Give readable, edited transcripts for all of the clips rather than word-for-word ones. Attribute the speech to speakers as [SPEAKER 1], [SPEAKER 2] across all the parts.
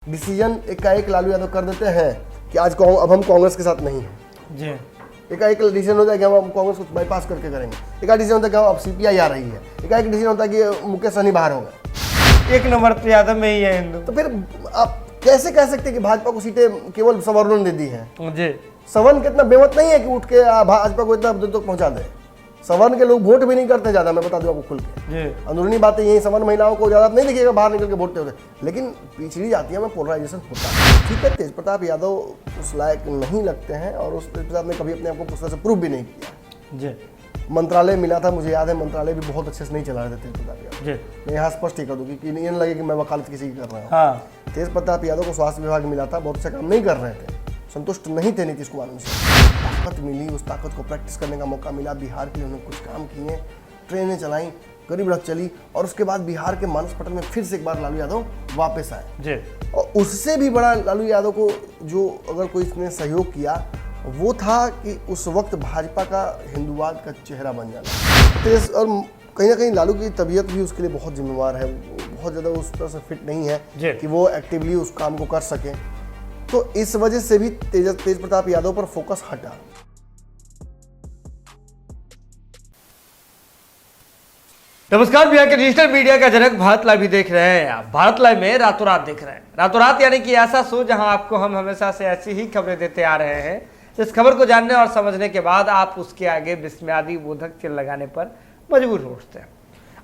[SPEAKER 1] Decision एकाएक लालू यादव कर देते हैं कि आज अब हम कांग्रेस के साथ नहीं हैं
[SPEAKER 2] जी।
[SPEAKER 1] एकाएक डिसीजन होता है कि हम कांग्रेस को बाईपास करके करेंगे। एकाएक डिसीजन होता है कि अब सीपीआई आ रही है। एकाएक डिसीजन होता है कि मुकेश सहनी बाहर होगा।
[SPEAKER 2] एक नंबर तो यादव में ही है हिंदू।
[SPEAKER 1] तो फिर आप कैसे कह सकते हैं कि भाजपा को सीटें केवल सवर्णों ने दे दी हैं?
[SPEAKER 2] जी।
[SPEAKER 1] सवर्ण कितना बेमत नहीं है कि उठ के भाजपा को इतना दूर तक पहुंचा दे। सवर्ण के लोग वोट भी नहीं करते ज्यादा, मैं बता दूं आपको खुल के।
[SPEAKER 2] जी।
[SPEAKER 1] अंदरूनी बातें यही, सवर्ण महिलाओं को ज्यादा नहीं दिखेगा बाहर निकल के वोट देते, लेकिन पिछड़ी जातियों में पोलराइजेशन होता है। ठीक है, तेज प्रताप यादव उस लायक नहीं लगते हैं और उस तेज प्रताप ने कभी अपने आप को उस तरह से प्रूव भी नहीं किया।
[SPEAKER 2] जी।
[SPEAKER 1] मंत्रालय मिला था, मुझे याद है, मंत्रालय भी बहुत अच्छे से नहीं चला रहे थे तेज प्रताप यादव।
[SPEAKER 2] जी।
[SPEAKER 1] मैं यहाँ स्पष्ट ही कर दूँ कि ये न लगे कि मैं वकालत किसी की कर रहा हूँ।
[SPEAKER 2] हाँ।
[SPEAKER 1] तेज प्रताप यादव को स्वास्थ्य विभाग मिला था, बहुत अच्छा काम नहीं कर रहे थे, संतुष्ट नहीं थे नीतीश कुमार से। ताकत मिली, उस ताकत को प्रैक्टिस करने का मौका मिला, बिहार के लिए उन्होंने कुछ काम किए, ट्रेनें चलाई, गरीब रथ चली और उसके बाद बिहार के मानस पटल में फिर से एक बार लालू यादव वापस आए।
[SPEAKER 2] जी। और
[SPEAKER 1] उससे भी बड़ा लालू यादव को जो अगर कोई इसने सहयोग किया वो था कि उस वक्त भाजपा का हिंदुवाद का चेहरा बन जाना। और कहीं ना कहीं लालू की तबीयत भी उसके लिए बहुत जिम्मेवार है, बहुत ज़्यादा उस तरह से फिट नहीं है कि वो एक्टिवली उस काम को कर सके, तो इस वजह से भी तेज प्रताप यादव पर फोकस हटा।
[SPEAKER 2] नमस्कार, बिहार के डिजिटल मीडिया का जनक भारत लाइव भी देख रहे हैं आप। भारत लाइव में रातों रात देख रहे हैं। रातों रात यानी कि ऐसा शो जहां आपको हम हमेशा से ऐसी ही खबरें देते आ रहे हैं जिस खबर को जानने और समझने के बाद आप उसके आगे विस्मयादि बोधक चिन्ह लगाने पर मजबूर हो उठते हैं।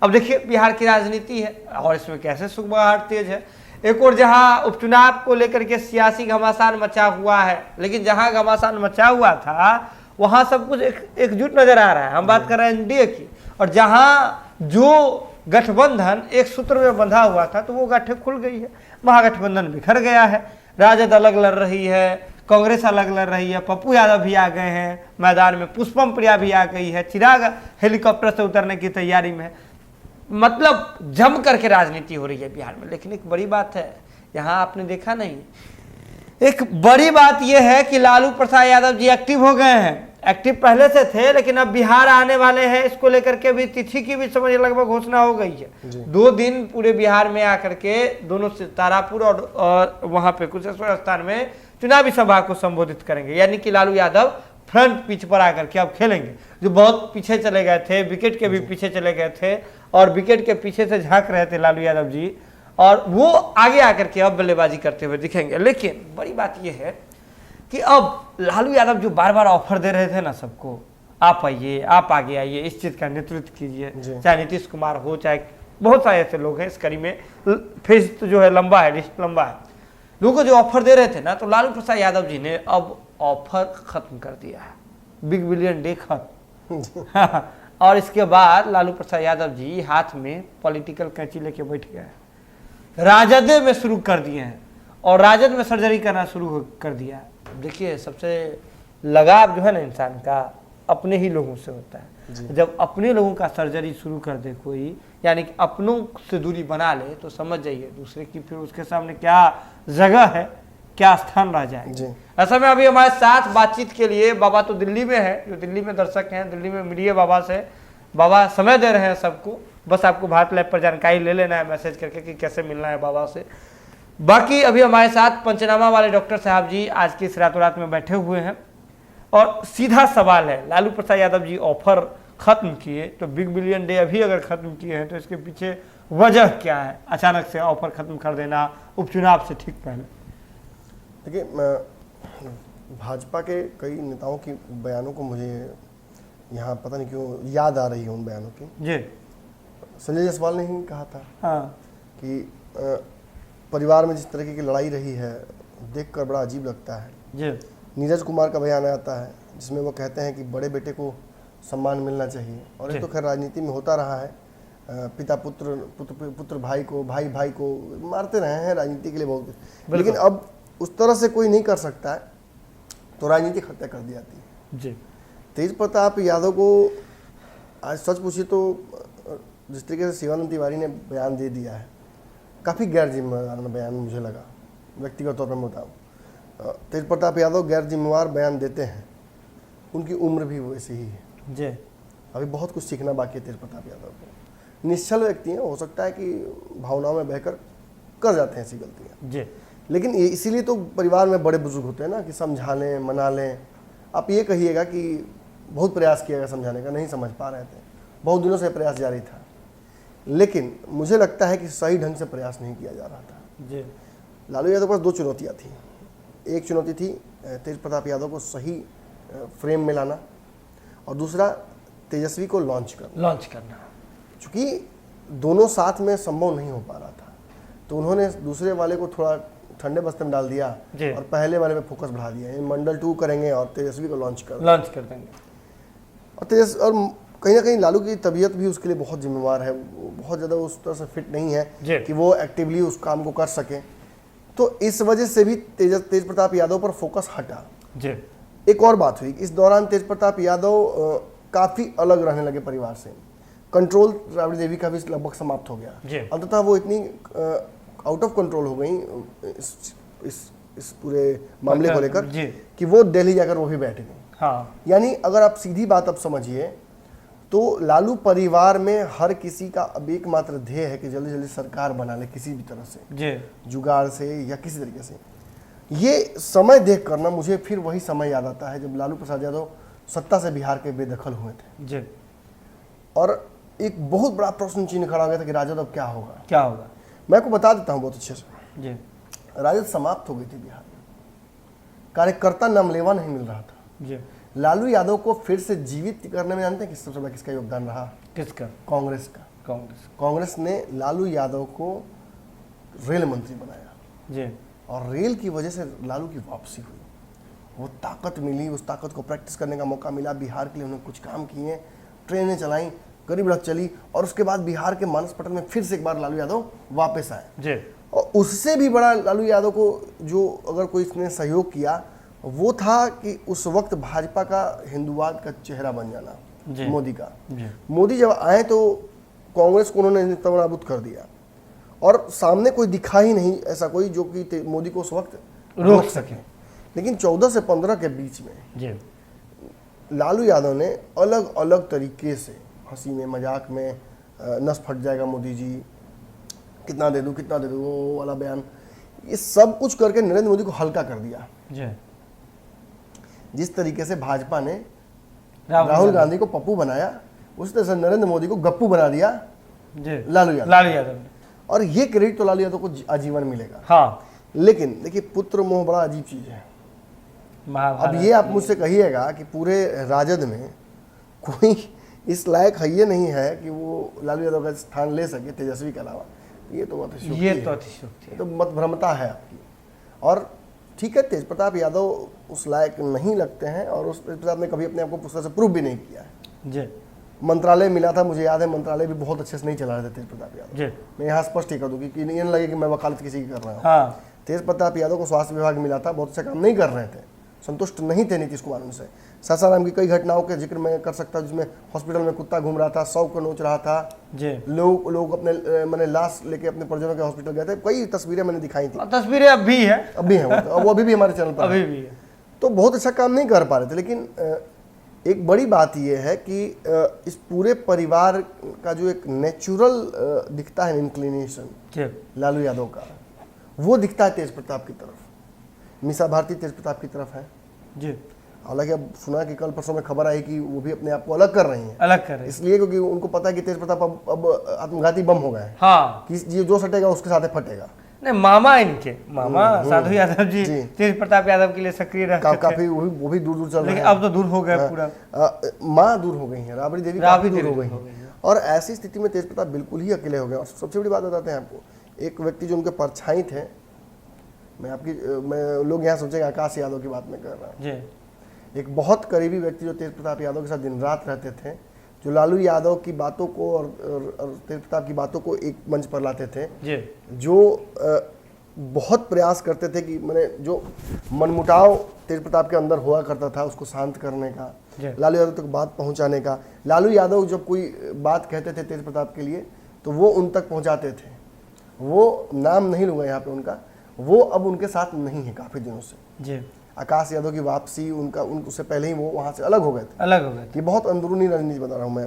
[SPEAKER 2] अब देखिए, बिहार की राजनीति है और इसमें कैसे सुगबुगाहट तेज है। एक और जहां उपचुनाव को लेकर के सियासी घमासान मचा हुआ है, लेकिन जहां घमासान मचा हुआ था वहां सब कुछ एकजुट नजर आ रहा है। हम बात कर रहे हैं एनडीए की, और जहां जो गठबंधन एक सूत्र में बंधा हुआ था तो वो गांठें खुल गई है। महागठबंधन बिखर गया है, राजद अलग लड़ रही है, कांग्रेस अलग लड़ रही है, पप्पू यादव भी आ गए हैं मैदान में, पुष्पम प्रिया भी आ गई है, चिराग हेलीकॉप्टर से उतरने की तैयारी में। मतलब जम करके राजनीति हो रही है बिहार में। लेकिन एक बड़ी बात है, यहाँ आपने देखा नहीं, एक बड़ी बात यह है कि लालू प्रसाद यादव जी एक्टिव हो गए हैं। एक्टिव पहले से थे, लेकिन अब बिहार आने वाले हैं, इसको लेकर के भी तिथि की भी समझ लगभग घोषणा हो गई है। 2 दिन पूरे बिहार में आकर के दोनों से तारापुर और वहां पे कुशेश्वर स्थान में चुनावी सभा को संबोधित करेंगे। यानी कि लालू यादव फ्रंट पिच पर आकर के अब खेलेंगे। जो बहुत पीछे चले गए थे, विकेट के भी पीछे चले गए थे और विकेट के पीछे से झांक रहे थे लालू यादव जी, और वो आगे आकर के अब बल्लेबाजी करते हुए दिखेंगे। लेकिन बड़ी बात यह है कि अब लालू यादव जो बार बार ऑफर दे रहे थे ना सबको, आप आइए, आप आगे आइए, इस चीज का नेतृत्व कीजिए, चाहे नीतीश कुमार हो, चाहे बहुत सारे ऐसे लोग हैं इस कड़ी में, फेज तो जो है लंबा है, लिस्ट लंबा है, लोगों को जो ऑफर दे रहे थे ना, तो लालू प्रसाद यादव जी ने अब ऑफर खत्म कर दिया है। बिग बिलियन डे खत्म। और इसके बाद लालू प्रसाद यादव जी हाथ में पॉलिटिकल कैंची लेके बैठ गए, राजद में शुरू कर दिए हैं और राजद में सर्जरी करना शुरू कर दिया है। देखिए, सबसे लगाव जो है ना इंसान का अपने ही लोगों से होता है। जब अपने लोगों का सर्जरी शुरू कर दे कोई, यानी कि अपनों से दूरी बना ले, तो समझ जाइए दूसरे की फिर उसके सामने क्या जगह है, क्या स्थान रह जाए। ऐसा में अभी हमारे साथ बातचीत के लिए बाबा तो दिल्ली में है, जो दिल्ली में दर्शक हैं, दिल्ली में मिलिए बाबा से। बाबा समय दे रहे हैं सबको, बस आपको भारत लाइव पर जानकारी ले लेना है मैसेज करके कि कैसे मिलना है बाबा से। बाकी अभी हमारे साथ पंचनामा वाले डॉक्टर साहब जी आज की इस रातों रात में बैठे हुए हैं। और सीधा सवाल है, लालू प्रसाद यादव जी ऑफर खत्म किए तो बिग बिलियन डे अभी अगर खत्म किए हैं तो इसके पीछे वजह क्या है, अचानक से ऑफर खत्म कर देना उपचुनाव से ठीक पहले?
[SPEAKER 1] देखिए, भाजपा के कई नेताओं की बयानों को मुझे यहाँ पता नहीं क्यों याद आ रही है उन बयानों की।
[SPEAKER 2] जी।
[SPEAKER 1] संजय जायसवाल ने ही कहा था कि परिवार में जिस तरीके की लड़ाई रही है देखकर बड़ा अजीब लगता है।
[SPEAKER 2] जी।
[SPEAKER 1] नीरज कुमार का बयान आता है जिसमें वो कहते हैं कि बड़े बेटे को सम्मान मिलना चाहिए, और ये तो खैर राजनीति में होता रहा है। पिता पुत्र भाई को, भाई भाई को मारते रहे हैं राजनीति के लिए बहुत, लेकिन अब उस तरह से कोई नहीं कर सकता है तो राजनीतिक हत्या कर दी जाती है।
[SPEAKER 2] जी।
[SPEAKER 1] तेज प्रताप यादव को आज सच पूछिए तो जिस तरीके से शिवानंद तिवारी ने बयान दे दिया है, काफ़ी गैर जिम्मेदार बयान मुझे लगा, व्यक्तिगत तौर पर मैं बताऊँ। तेज प्रताप यादव गैर जिम्मेवार बयान देते हैं, उनकी उम्र भी वैसी ही है।
[SPEAKER 2] जी।
[SPEAKER 1] अभी बहुत कुछ सीखना बाकी है तेज प्रताप यादव को। निश्चल व्यक्ति हैं, हो सकता है कि भावनाओं में बहकर कर जाते हैं ऐसी गलतियाँ।
[SPEAKER 2] जी।
[SPEAKER 1] लेकिन ये इसीलिए तो परिवार में बड़े बुजुर्ग होते हैं ना कि समझा लें, मना लें। आप ये कहिएगा कि बहुत प्रयास किया समझाने का, नहीं समझ पा रहे थे, बहुत दिनों से प्रयास जारी था, लेकिन मुझे लगता है कि सही ढंग से प्रयास नहीं किया जा रहा था।
[SPEAKER 2] जी।
[SPEAKER 1] लालू यादव के पास दो चुनौतियाँ थी। एक चुनौती थी तेज प्रताप यादव को सही फ्रेम में लाना, और दूसरा तेजस्वी को लॉन्च करना। चूँकि दोनों साथ में संभव नहीं हो पा रहा था, तो उन्होंने दूसरे वाले को थोड़ा ठंडे बस्ते में डाल दिया और पहले वाले पे फोकस बढ़ा दिया। ये मंडल 2 करेंगे और तेजस्वी को लॉन्च कर
[SPEAKER 2] देंगे।
[SPEAKER 1] और कहीं ना कहीं लालू की तबीयत भी उसके लिए बहुत जिम्मेवार है। वो बहुत ज़्यादा उस तरह से फिट नहीं है कि वो एक्टिवली उस काम को कर सके, तो इस वजह से भी तेज प्रताप यादव पर फोकस हटा। एक और बात हुई, इस दौरान तेज प्रताप यादव काफ़ी अलग रहने लगे परिवार से। कंट्रोल राबड़ी देवी का भी लगभग समाप्त हो गया। अंततः वो इतनी आउट ऑफ कंट्रोल हो गई इस पूरे मामले को लेकर कि वो दिल्ली जाकर वो भी बैठ गई।
[SPEAKER 2] हाँ।
[SPEAKER 1] यानी अगर आप सीधी बात अब समझिए तो लालू परिवार में हर किसी का अब एकमात्र ध्येय है कि जल्दी जल्दी सरकार बना ले, किसी भी तरह से, जुगाड़ से या किसी तरीके से। ये समय देख कर ना मुझे फिर वही समय याद आता है जब लालू प्रसाद यादव सत्ता से बिहार के बेदखल हुए थे और एक बहुत बड़ा प्रश्न चिन्ह खड़ा हो गया था कि राजद अब क्या होगा। मैं आपको बता देता हूँ बहुत अच्छे से। राजद समाप्त हो गई थी बिहार में, कार्यकर्ता नामलेवा नहीं मिल रहा था। लालू यादव को फिर से जीवित करने में जानते हैं किस सबसे बड़ा किसका योगदान रहा?
[SPEAKER 2] किसका?
[SPEAKER 1] कांग्रेस का। कांग्रेस ने लालू यादव को रेल मंत्री बनाया और रेल की वजह से लालू की वापसी हुई। वो ताकत मिली, उस ताकत को प्रैक्टिस करने का मौका मिला। बिहार के लिए उन्होंने कुछ काम किए, ट्रेनें चलाई, गरीब रथ चली, और उसके बाद बिहार के मानस पटल में फिर से एक बार लालू यादव वापस आए। और उससे भी बड़ा लालू यादव को जो अगर कोई इसने सहयोग किया वो था कि उस वक्त भाजपा का हिंदुवाद का चेहरा बन जाना मोदी का। मोदी जब आए तो कांग्रेस को उन्होंने तबाहबूद कर दिया और सामने कोई दिखा ही नहीं ऐसा कोई जो कि मोदी को उस वक्त रोक सके। लेकिन 14 से 15 के बीच में लालू यादव ने अलग अलग तरीके से हंसी में मजाक में नस फट जाएगा मोदी जी, कितना दे दूं वो वाला बयान, ये सब कुछ करके नरेंद्र मोदी को हल्का कर दिया। जिस तरीके से भाजपा ने राहुल गांधी को पप्पू बनाया, उस तरह से नरेंद्र मोदी को गप्पू बना दिया लालू यादव ने। और ये क्रेडिट तो लालू यादव को आजीवन मिलेगा।
[SPEAKER 2] हाँ।
[SPEAKER 1] लेकिन देखिए, पुत्र मोह बड़ा अजीब चीज है। अब ये आप मुझसे कहिएगा कि पूरे राजद में कोई इस लायक है ये नहीं है कि वो लालू यादव का स्थान ले सके तेजस्वी के अलावा, ये तो अतिशयोक्ति है, तो मत भ्रमता है आपकी। और ठीक है, तेज प्रताप यादव उस लायक नहीं लगते हैं और उस तेज प्रताप ने कभी अपने आप को पुस्तक से प्रूव भी नहीं किया है। मंत्रालय मिला था, मुझे याद है, मंत्रालय भी बहुत अच्छे से नहीं चला रहे थे तेज प्रताप यादव। मैं यहाँ स्पष्ट ही कर दूँ कि नहीं लगे कि मैं वकालत किसी की कर रहा हूँ। हाँ। तेज प्रताप यादव को स्वास्थ्य विभाग मिला था, बहुत अच्छा काम नहीं कर रहे थे, संतुष्ट नहीं थे नीतीश कुमार उनसे। सासाराम की कई घटनाओं के जिक्र मैं कर सकता हूँ जिसमें हॉस्पिटल में कुत्ता घूम रहा था, 100 को नोच रहा था, लोग अपने मैंने लाश लेके अपने परिजनों के हॉस्पिटल गए थे। कई तस्वीरें मैंने दिखाई थी,
[SPEAKER 2] तस्वीरें अब भी है
[SPEAKER 1] वो अभी भी हमारे चैनल पर अभी भी है। तो बहुत अच्छा काम नहीं कर पा रहे थे। लेकिन एक बड़ी बात यह है कि इस पूरे परिवार का जो एक नेचुरल दिखता है इंक्लिनेशन लालू यादव का, वो दिखता है तेज प्रताप की तरफ। मीसा भारती तेज प्रताप की तरफ है हालांकि अब सुना कि कल परसों में खबर आई कि वो भी अपने आप को अलग कर रही हैं, इसलिए क्योंकि उनको पता है कि तेज प्रताप अब आत्मघाती बम हो गए। हाँ। कि जो सटेगा उसके साथ फटेगा।
[SPEAKER 2] नहीं, मामा साधु यादव जी तेज प्रताप यादव के लिए सक्रिय रह
[SPEAKER 1] काफी वो भी दूर चल रहे हैं।
[SPEAKER 2] अब तो दूर हो गए पूरा।
[SPEAKER 1] माँ दूर हो गई है, राबड़ी देवी दूर हो गई है। और ऐसी स्थिति में तेज प्रताप बिल्कुल ही अकेले हो गए। और सबसे बड़ी बात बताते हैं आपको, एक व्यक्ति जो उनके परछाई थे, मैं लोग यहाँ सोचेगा आकाश यादव की बात में कर रहा हूँ, एक बहुत करीबी व्यक्ति जो तेज प्रताप यादव के साथ दिन रात रहते थे, जो लालू यादव की बातों को और तेज प्रताप की बातों को एक मंच पर लाते थे, जो बहुत प्रयास करते थे कि मैंने जो मनमुटाव तेज प्रताप के अंदर हुआ करता था उसको शांत करने का, लालू यादव तक बात पहुंचाने का। लालू यादव जब कोई बात कहते थे तेज प्रताप के लिए तो वो उन तक पहुंचाते थे। वो नाम नहीं लूँगा यहाँ पे उनका, वो अब उनके साथ नहीं है काफ़ी दिनों से। आकाश यादव की वापसी, उससे पहले ही वो वहाँ से अलग हो गए थे। ये बहुत अंदरूनी राजनीति बता रहा हूँ मैं।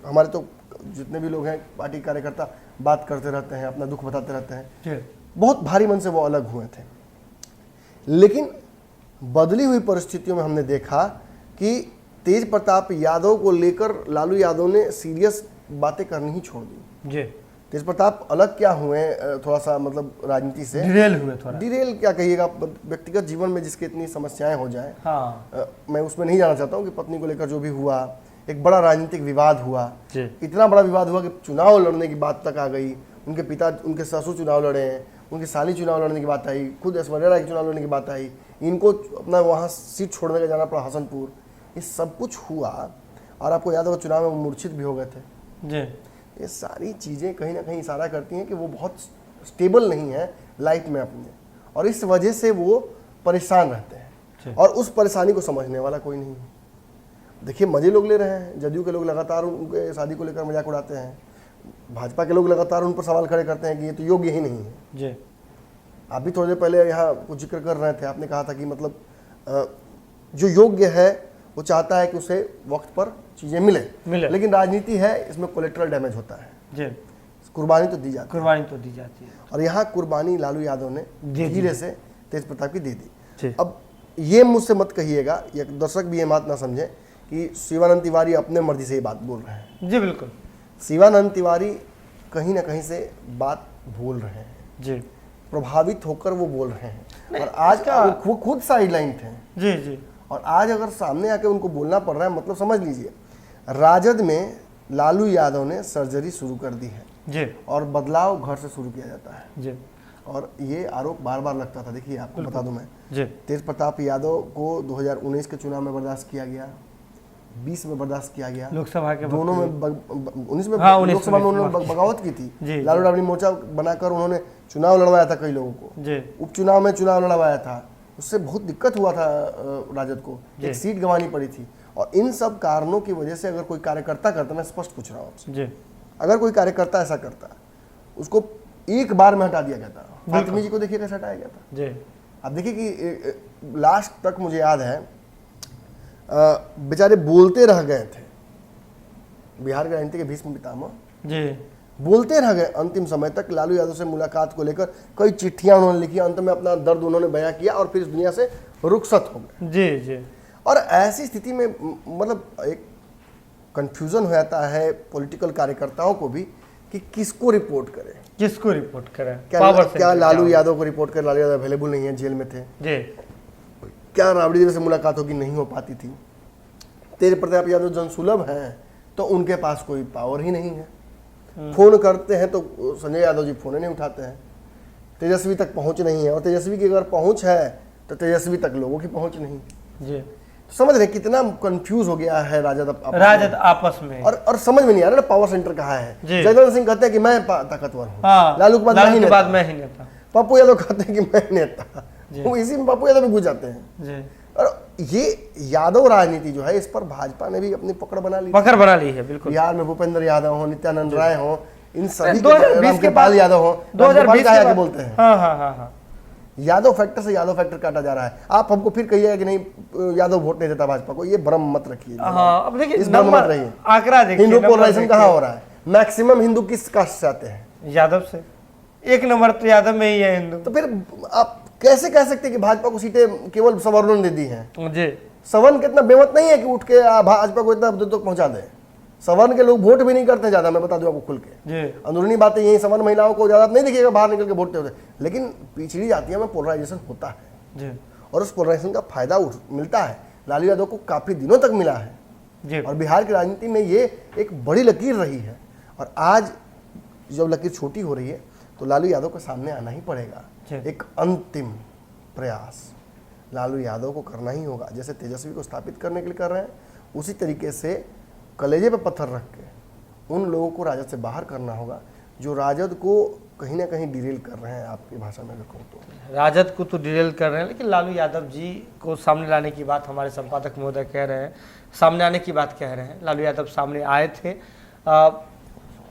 [SPEAKER 1] हमारे तो जितने भी लोग हैं पार्टी कार्यकर्ता बात करते रहते हैं, अपना दुख बताते रहते हैं। बहुत भारी मन से वो अलग हुए थे। लेकिन बदली हुई परिस्थितियों में हमने देखा कि तेज प्रताप यादव को लेकर लालू यादव ने सीरियस बातें करनी ही छोड़ दी।
[SPEAKER 2] जी,
[SPEAKER 1] तेज प्रताप अलग क्या हुए, थोड़ा सा मतलब राजनीति से
[SPEAKER 2] डिरेल हुए थोड़ा।
[SPEAKER 1] डिरेल क्या कहिएगा, व्यक्तिगत जीवन में जिसके इतनी समस्याएं हो जाएं,
[SPEAKER 2] हाँ
[SPEAKER 1] मैं उसमें नहीं जाना चाहता हूँ कि पत्नी को लेकर जो भी हुआ, एक बड़ा राजनीतिक विवाद हुआ,
[SPEAKER 2] जी,
[SPEAKER 1] इतना बड़ा विवाद हुआ कि चुनाव लड़ने की बात तक आ गई। उनके पिता, उनके ससुर चुनाव लड़े हैं, उनकी साली चुनाव लड़ने की बात आई, खुद ऐश्वर्या राय की चुनाव लड़ने की बात आई, इनको अपना वहाँ सीट छोड़ने का जाना पड़ा हसनपुर। ये सब कुछ हुआ और आपको याद होगा चुनाव में वो मूर्छित भी हो गए थे।
[SPEAKER 2] जी,
[SPEAKER 1] ये सारी चीज़ें कहीं ना कहीं इशारा करती हैं कि वो बहुत स्टेबल नहीं है लाइफ में अपने, और इस वजह से वो परेशान रहते हैं और उस परेशानी को समझने वाला कोई नहीं है। देखिए मजे लोग ले रहे हैं, जदयू के लोग लगातार उनके शादी को लेकर मजाक उड़ाते हैं, भाजपा के लोग लगातार उन पर सवाल खड़े करते हैं कि ये तो योग्य ही नहीं है।
[SPEAKER 2] जी,
[SPEAKER 1] आप भी थोड़ी देर पहले यहाँ कुछ जिक्र कर रहे थे, आपने कहा था कि मतलब जो योग्य है वो चाहता है कि उसे वक्त पर चीज़ें मिले, लेकिन राजनीति है, इसमें कोलेट्रल डैमेज होता है।
[SPEAKER 2] जी,
[SPEAKER 1] कुर्बानी तो दी जाती है,
[SPEAKER 2] कुर्बानी तो दी जाती है,
[SPEAKER 1] और यहाँ कुर्बानी लालू यादव ने धीरे से तेज प्रताप की दे दी।
[SPEAKER 2] जी।
[SPEAKER 1] अब ये मुझसे मत कहिएगा, या दर्शक भी ये बात ना समझे कि शिवानंद तिवारी अपने मर्जी से ये बात बोल रहे हैं।
[SPEAKER 2] जी बिल्कुल,
[SPEAKER 1] शिवानंद तिवारी कहीं ना कहीं से बात बोल रहे हैं,
[SPEAKER 2] जी,
[SPEAKER 1] प्रभावित होकर वो बोल रहे हैं, और आज वो खुद साइडलाइन थे।
[SPEAKER 2] जी, जी,
[SPEAKER 1] और आज अगर सामने आके उनको बोलना पड़ रहा है, मतलब समझ लीजिए राजद में लालू यादव ने सर्जरी शुरू कर दी है
[SPEAKER 2] जी,
[SPEAKER 1] और बदलाव घर से शुरू किया जाता है।
[SPEAKER 2] जी,
[SPEAKER 1] और ये आरोप बार बार लगता था। देखिए आपको बता दूं मैं,
[SPEAKER 2] जी,
[SPEAKER 1] तेज प्रताप यादव को 2019 के चुनाव में बर्दाश्त किया गया, 20 में बर्दाश्त किया गया,
[SPEAKER 2] लोकसभा के
[SPEAKER 1] दोनों में 19 में
[SPEAKER 2] हाँ, 19
[SPEAKER 1] लोकसभा में
[SPEAKER 2] में
[SPEAKER 1] उन्होंने बगावत की थी।
[SPEAKER 2] जी,
[SPEAKER 1] लालू राबड़ी मोर्चा बनाकर उन्होंने चुनाव लड़वाया था कई लोगों को,
[SPEAKER 2] जी,
[SPEAKER 1] उपचुनाव में चुनाव लड़वाया था, उससे बहुत दिक्कत हुआ था राजद को, एक सीट गंवानी पड़ी थी। और इन सब कारणों की वजह से अगर कोई कार्यकर्ता करता, मैं स्पष्ट पूछ रहा हूँ आपसे,
[SPEAKER 2] जी,
[SPEAKER 1] अगर कोई कार्यकर्ता ऐसा करता, उसको एक बार में हटा दिया गया था। फातिमी जी को देखिए कैसे हटाया गया था।
[SPEAKER 2] जी,
[SPEAKER 1] आप देखिए कि लास्ट तक मुझे याद है बेचारे बोलते रह गए थे, बिहार की राजनीति के भीष्म पितामह
[SPEAKER 2] जी,
[SPEAKER 1] बोलते रह गए अंतिम समय तक। लालू यादव से मुलाकात को लेकर कई चिट्ठियां उन्होंने लिखी, अंत में अपना दर्द उन्होंने बयां किया और फिर इस दुनिया से रुखसत हो गए।
[SPEAKER 2] जी, जी,
[SPEAKER 1] और ऐसी स्थिति में मतलब एक कंफ्यूजन हो जाता है पॉलिटिकल कार्यकर्ताओं को भी कि किसको रिपोर्ट करें,
[SPEAKER 2] किसको रिपोर्ट करें,
[SPEAKER 1] क्या लालू यादव को रिपोर्ट करें। लालू यादव अवेलेबल नहीं है, जेल में थे।
[SPEAKER 2] जी,
[SPEAKER 1] क्या राबड़ी देवी से मुलाकात होगी, नहीं हो पाती थी। तेज प्रताप यादव जनसुलभ हैं तो उनके पास कोई पावर ही नहीं है, फोन करते हैं तो संजय यादव जी फोन नहीं उठाते हैं, तेजस्वी तक पहुंच नहीं है, और तेजस्वी की अगर पहुंच है तो तेजस्वी तक लोगों की पहुंच नहीं।
[SPEAKER 2] जी,
[SPEAKER 1] तो समझ रहे कितना कंफ्यूज हो गया है
[SPEAKER 2] राजद आपस में,
[SPEAKER 1] और समझ में नहीं आ रहा ना पावर सेंटर कहाँ है। जयदन सिंह कहते हैं कि मैं ताकतवर हूँ,
[SPEAKER 2] हाँ,
[SPEAKER 1] लालू के बाद
[SPEAKER 2] मैं ही नेता,
[SPEAKER 1] पप्पू यादव कहते हैं कि मैं नेता, वो इसी में पप्पू यादव भी घुस जाते हैं।
[SPEAKER 2] जी,
[SPEAKER 1] और ये यादव राजनीति जो है, इस पर भाजपा ने भी अपनी पकड़ बना ली
[SPEAKER 2] है। बिल्कुल,
[SPEAKER 1] बिहार में भूपेंद्र यादव हो, नित्यानंद राय हो, इन सभी
[SPEAKER 2] 2020 के बाद
[SPEAKER 1] यादव हो,
[SPEAKER 2] 2020 के बाद
[SPEAKER 1] बोलते हैं
[SPEAKER 2] हाँ, हाँ, हाँ, हाँ,
[SPEAKER 1] यादव फैक्टर से यादव फैक्टर काटा जा रहा है। आप हमको फिर कहिएगा कि नहीं यादव वोट नहीं देता भाजपा को, ये भ्रम मत रखिए।
[SPEAKER 2] हाँ, अब देखिए
[SPEAKER 1] इस भ्रम मत रहिए।
[SPEAKER 2] आंकड़ा देखिए,
[SPEAKER 1] हिंदू पोलराइजेशन कहाँ हो रहा है, मैक्सिमम हिंदू किस कास्ट से आते हैं,
[SPEAKER 2] यादव से। 1 नंबर तो यादव में ही है हिंदू।
[SPEAKER 1] तो फिर आप कैसे कह सकते हैं कि भाजपा को सीटें केवल सवर्णों ने दे दी हैं।
[SPEAKER 2] जी,
[SPEAKER 1] सवर्ण कितना बेमत नहीं है कि उठ के भाजपा को इतना दूर तक पहुंचा दे। सवर्ण के लोग वोट भी नहीं करते ज्यादा, मैं बता दूं आपको खुल के, अंदरूनी बातें यही, सवर्ण महिलाओं को ज्यादा नहीं दिखेगा बाहर निकल के वोट होते, लेकिन पिछड़ी जातियों में पोलराइजेशन होता है
[SPEAKER 2] जी,
[SPEAKER 1] और उस पोलराइजेशन का फायदा मिलता है। लालू यादव को काफी दिनों तक मिला है
[SPEAKER 2] जी,
[SPEAKER 1] और बिहार की राजनीति में ये एक बड़ी लकीर रही है। और आज जब लकीर छोटी हो रही है तो लालू यादव को सामने आना ही पड़ेगा। एक अंतिम प्रयास लालू यादव को करना ही होगा, जैसे तेजस्वी को स्थापित करने के लिए कर रहे हैं, उसी तरीके से कलेजे पे पत्थर रख के उन लोगों को राजद से बाहर करना होगा जो राजद को कहीं ना कहीं डिरेल कर रहे हैं। आपकी भाषा में अगर कहूँ तो
[SPEAKER 2] राजद को तो डिरेल कर रहे हैं, लेकिन लालू यादव जी को सामने लाने की बात हमारे संपादक महोदय कह रहे हैं, सामने आने की बात कह रहे हैं। लालू यादव सामने आए थे,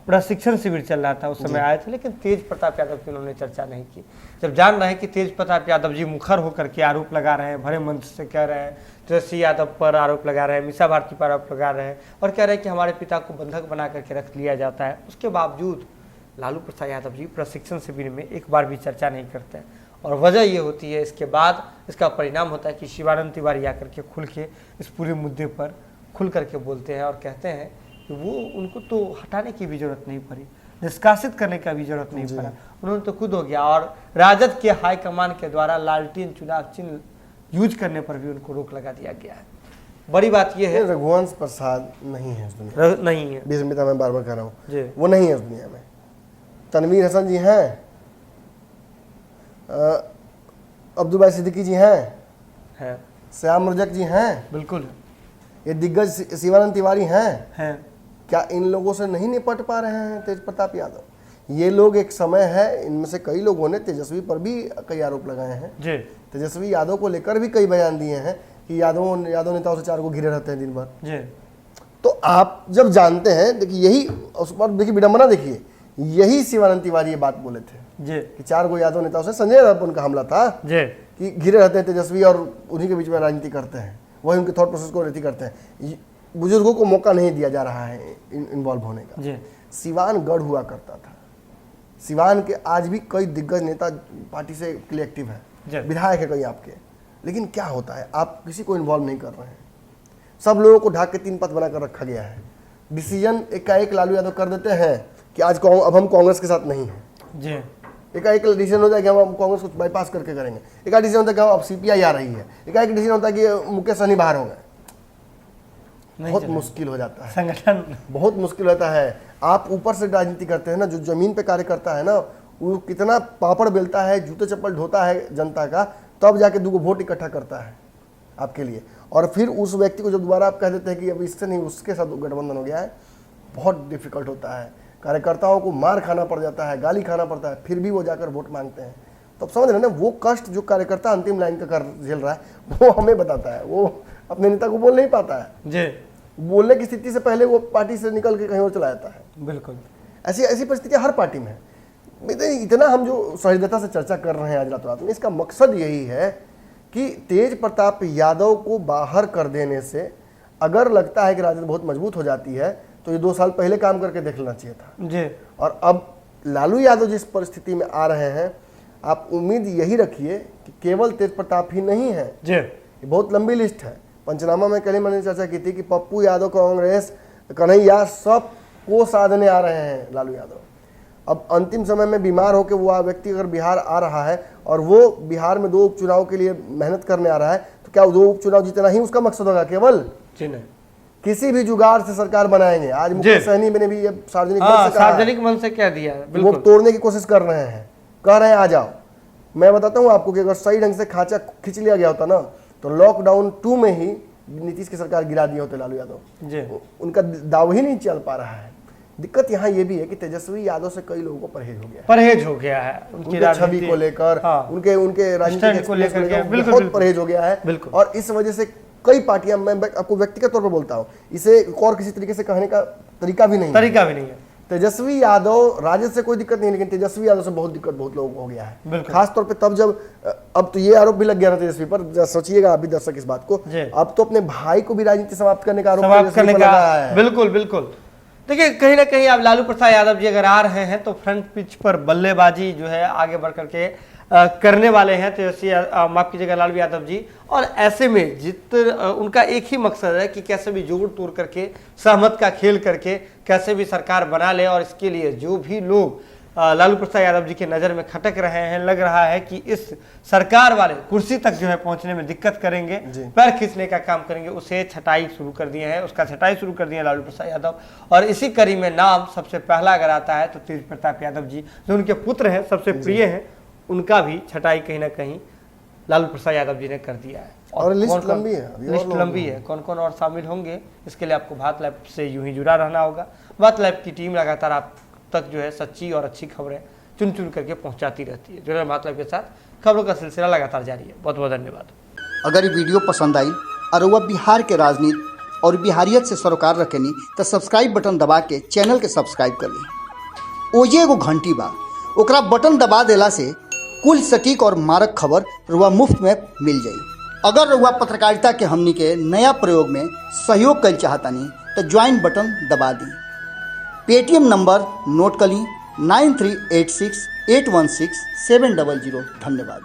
[SPEAKER 2] प्रशिक्षण शिविर चल रहा था उस समय आए थे, लेकिन तेज प्रताप यादव की उन्होंने चर्चा नहीं की। जब जान रहे हैं कि तेज प्रताप यादव जी मुखर होकर के आरोप लगा रहे हैं, भरे मंच से कह रहे हैं, तेजस्वी यादव पर आरोप लगा रहे हैं, मीसा भारती पर आरोप लगा रहे हैं और कह रहे हैं कि हमारे पिता को बंधक बना करके रख लिया जाता है, उसके बावजूद लालू प्रसाद यादव जी प्रशिक्षण शिविर में एक बार भी चर्चा नहीं करते हैं। और वजह ये होती है, इसके बाद इसका परिणाम होता है कि शिवानंद तिवारी आकर के खुल के इस पूरे मुद्दे पर खुल करके बोलते हैं और कहते हैं कि वो उनको तो हटाने की भी जरूरत नहीं पड़ी, निष्कासित करने का भी जरूरत नहीं पड़ा, उन्होंने तो खुद हो गया। और राजद के हाईकमान के द्वारा लालटेन चुनाव चिन्ह यूज करने पर भी उनको रोक लगा दिया गया है। बड़ी बात यह है,
[SPEAKER 1] रघुवंश प्रसाद नहीं है इस दुनिया में,
[SPEAKER 2] नहीं है,
[SPEAKER 1] विस्मिता मैं बार बार कह रहा
[SPEAKER 2] जी।
[SPEAKER 1] हूँ, वो नहीं है इस दुनिया में। तनवीर हसन जी हैं, अब्दुल भाई सिद्दीकी जी हैं, श्याम रजक जी हैं,
[SPEAKER 2] बिल्कुल,
[SPEAKER 1] ये दिग्गज शिवानंद तिवारी हैं।
[SPEAKER 2] हैं।
[SPEAKER 1] क्या इन लोगों से नहीं निपट पा रहे हैं तेज प्रताप यादव? ये लोग एक समय है, इनमें से कई लोगों ने तेजस्वी पर भी कई आरोप लगाए हैं
[SPEAKER 2] जी।
[SPEAKER 1] तेजस्वी यादव को लेकर भी कई बयान दिए हैं कि यादव नेताओं से चार को घिरे रहते हैं दिन भर
[SPEAKER 2] जी।
[SPEAKER 1] तो आप जब जानते हैं, देखिए यही उस पर देखिए विडंबना, देखिए यही शिवानंद तिवारी ये बात बोले थे
[SPEAKER 2] जी
[SPEAKER 1] कि चार को यादव नेताओं से संजय राउत का हमला था
[SPEAKER 2] जी
[SPEAKER 1] कि घिरे रहते हैं तेजस्वी और उन्हीं के बीच में राजनीति करते हैं, वही उनके थॉट प्रोसेस को रीति करते हैं। बुजुर्गों को मौका नहीं दिया जा रहा है इन्वॉल्व होने का।
[SPEAKER 2] जी।
[SPEAKER 1] सिवान गढ़ हुआ करता था, सिवान के आज भी कई दिग्गज नेता पार्टी से एक्टिव है, विधायक है कई आपके, लेकिन क्या होता है, आप किसी को इन्वॉल्व नहीं कर रहे हैं, सब लोगों को ढाक के तीन पद बनाकर रखा गया है। डिसीजन एकाएक लालू यादव कर देते हैं कि आज अब हम कांग्रेस के साथ नहीं हैं जी। एकाएक डिसीजन होता है कि हम कांग्रेस को बाईपास करके करेंगे, एकाएक डिसीजन होता है कि अब सीपीआई आ रही है, एकाएक डिसीजन होता है कि मुकेश सहनी बाहर हो गए। बहुत मुश्किल हो जाता है, संगठन बहुत मुश्किल होता है। आप ऊपर से राजनीति करते हैं ना, जो जमीन पे कार्य करता है ना, वो कितना पापड़ बेलता है, जूते चप्पल ढोता है जनता का, तब जाके 2 वोट इकट्ठा करता है आपके लिए। और फिर उस व्यक्ति को जब दोबारा आप कह देते हैं कि अब इससे नहीं उसके साथ गठबंधन हो गया है, बहुत डिफिकल्ट होता है। कार्यकर्ताओं को मार खाना पड़ जाता है, गाली खाना पड़ता है, फिर भी वो जाकर वोट मांगते हैं। तो अब समझ रहे हैं ना, वो कष्ट जो कार्यकर्ता अंतिम लाइन का झेल रहा है वो हमें बताता है, वो अपने नेता को बोल नहीं पाता है जी। बोलने की स्थिति से पहले वो पार्टी से निकल के कहीं और चला जाता है। बिल्कुल ऐसी परिस्थितियां हर पार्टी में है। इतना हम जो सहृदयता से चर्चा कर रहे हैं आज रात में, इसका मकसद यही है कि तेज प्रताप यादव को बाहर कर देने से अगर लगता है कि राजद बहुत मजबूत हो जाती है तो ये 2 साल पहले काम करके देख लेना चाहिए था जी। और अब लालू यादव जिस परिस्थिति में आ रहे हैं, आप उम्मीद यही रखिए कि केवल तेज प्रताप ही नहीं है जी, ये बहुत लंबी लिस्ट है। पंचनामा में कल मैंने चर्चा की थी कि पप्पू यादव, कांग्रेस, कन्हैया सब को साधने आ रहे हैं लालू यादव। अब अंतिम समय में बीमार होकर वो व्यक्ति अगर बिहार आ रहा है और वो बिहार में 2 उपचुनाव के लिए मेहनत करने आ रहा है, तो क्या 2 उपचुनाव जीतना ही उसका मकसद होगा केवल? जी नहीं, किसी भी जुगाड़ से सरकार बनाएंगे। आज मुकेश सहनी ने भी ये सार्वजनिक मन से कह दिया है, वो तोड़ने की कोशिश कर रहे हैं, कह रहे हैं आ जाओ। मैं बताता हूँ आपको कि अगर सही ढंग से खांचा खींच लिया गया होता ना, तो लॉकडाउन 2 में ही नीतीश की सरकार गिरा दिए होते लालू यादव जी। उनका दाव ही नहीं चल पा रहा है। दिक्कत यहाँ ये भी है कि तेजस्वी यादव से कई लोगों को परहेज हो गया है, उनकी छवि को लेकर, उनके राजनीतिक को लेकर बहुत परहेज हो गया है। और इस वजह से कई पार्टियां, मैं आपको व्यक्तिगत तौर पर बोलता हूँ, इसे और किसी तरीके से कहने का तरीका भी नहीं है। तेजस्वी यादव, राजद से कोई दिक्कत नहीं, लेकिन तेजस्वी यादव से बहुत दिक्कत बहुत लोगों को हो गया है, खास तौर पे तब जब अब तो ये आरोप भी लग गया ना तेजस्वी पर, सोचिएगा अभी दर्शक इस बात को, अब तो अपने भाई को भी राजनीति समाप्त करने का आरोप लगा है। बिल्कुल बिल्कुल।
[SPEAKER 2] देखिए कहीं ना कहीं आप लालू प्रसाद यादव जी अगर आ रहे हैं तो फ्रंट पिच पर बल्लेबाजी जो है आगे बढ़ करके करने वाले हैं तेजस्वी, माफ कीजिएगा, लालू यादव जी। और ऐसे में उनका एक ही मकसद है कि कैसे भी जोड़ तोड़ करके, सहमत का खेल करके कैसे भी सरकार बना ले। और इसके लिए जो भी लोग लालू प्रसाद यादव जी के नज़र में खटक रहे हैं, लग रहा है कि इस सरकार वाले कुर्सी तक जो है पहुंचने में दिक्कत करेंगे, पैर खींचने का काम करेंगे, उसे छटाई शुरू कर दिए हैं, उसका छटाई शुरू कर दिए हैं लालू प्रसाद यादव। और इसी कड़ी में नाम सबसे पहला अगर आता है तो तेज प्रताप यादव जी, जो उनके पुत्र हैं, सबसे प्रिय हैं, उनका भी छटाई कहीं ना कहीं लालू प्रसाद यादव जी ने कर दिया है।
[SPEAKER 1] और लिस्ट
[SPEAKER 2] लंबी है, कौन कौन और शामिल होंगे, इसके लिए आपको भारत लाइव से यूं ही जुड़ा रहना होगा। भारत लाइव की टीम लगातार आप तक जो है सच्ची और अच्छी खबरें चुन चुन करके पहुंचाती रहती है। जुड़े भारत लाइव के साथ, खबरों का सिलसिला लगातार जारी है। बहुत बहुत धन्यवाद।
[SPEAKER 3] अगर ये वीडियो पसंद आई और वह बिहार के राजनीति और बिहारियत से सरोकार रखेनी तो सब्सक्राइब बटन दबा के चैनल के सब्सक्राइब कर ली। ओजे एगो घंटी बा, ओकरा बटन दबा देला से कुल सटीक और मारक खबर रुआ मुफ्त में मिल जाई। अगर रुआ पत्रकारिता के हमनी के नया प्रयोग में सहयोग कर चाहतानी तो ज्वाइन बटन दबा दी। पेटीएम नंबर नोट कर ली 9386816700। धन्यवाद।